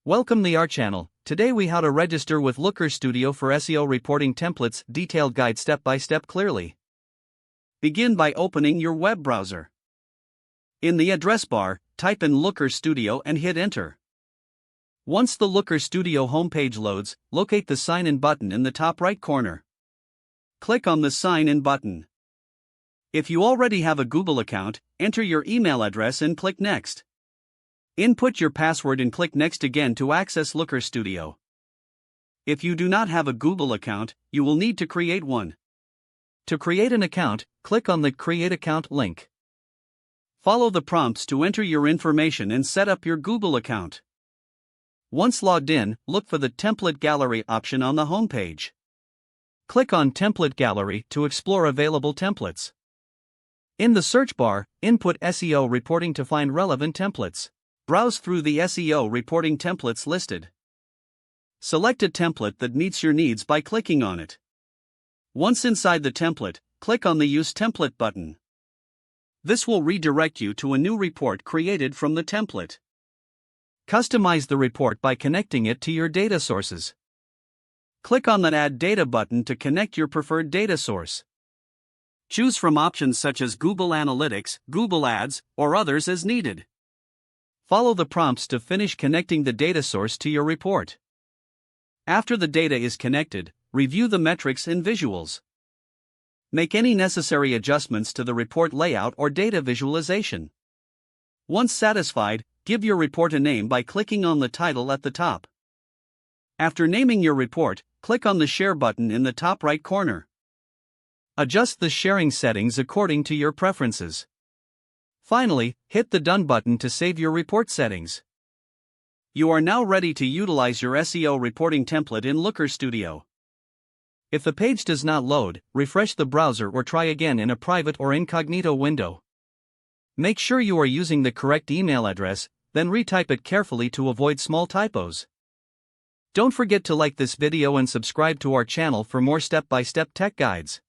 Welcome to our channel. Today we how to register with Looker Studio for SEO reporting templates, detailed guide step by step clearly. Begin by opening your web browser. In the address bar, type in Looker Studio and hit enter. Once the Looker Studio homepage loads, locate the sign in button in the top right corner. Click on the sign in button. If you already have a Google account, enter your email address and click next. Input your password and click next again to access Looker Studio. If you do not have a Google account, you will need to create one. To create an account, click on the Create Account link. Follow the prompts to enter your information and set up your Google account. Once logged in, look for the Template Gallery option on the homepage. Click on Template Gallery to explore available templates. In the search bar, input SEO reporting to find relevant templates. Browse through the SEO reporting templates listed. Select a template that meets your needs by clicking on it. Once inside the template, click on the Use Template button. This will redirect you to a new report created from the template. Customize the report by connecting it to your data sources. Click on the Add Data button to connect your preferred data source. Choose from options such as Google Analytics, Google Ads, or others as needed. Follow the prompts to finish connecting the data source to your report. After the data is connected, review the metrics and visuals. Make any necessary adjustments to the report layout or data visualization. Once satisfied, give your report a name by clicking on the title at the top. After naming your report, click on the Share button in the top right corner. Adjust the sharing settings according to your preferences. Finally, hit the Done button to save your report settings. You are now ready to utilize your SEO reporting template in Looker Studio. If the page does not load, refresh the browser or try again in a private or incognito window. Make sure you are using the correct email address, then retype it carefully to avoid small typos. Don't forget to like this video and subscribe to our channel for more step-by-step tech guides.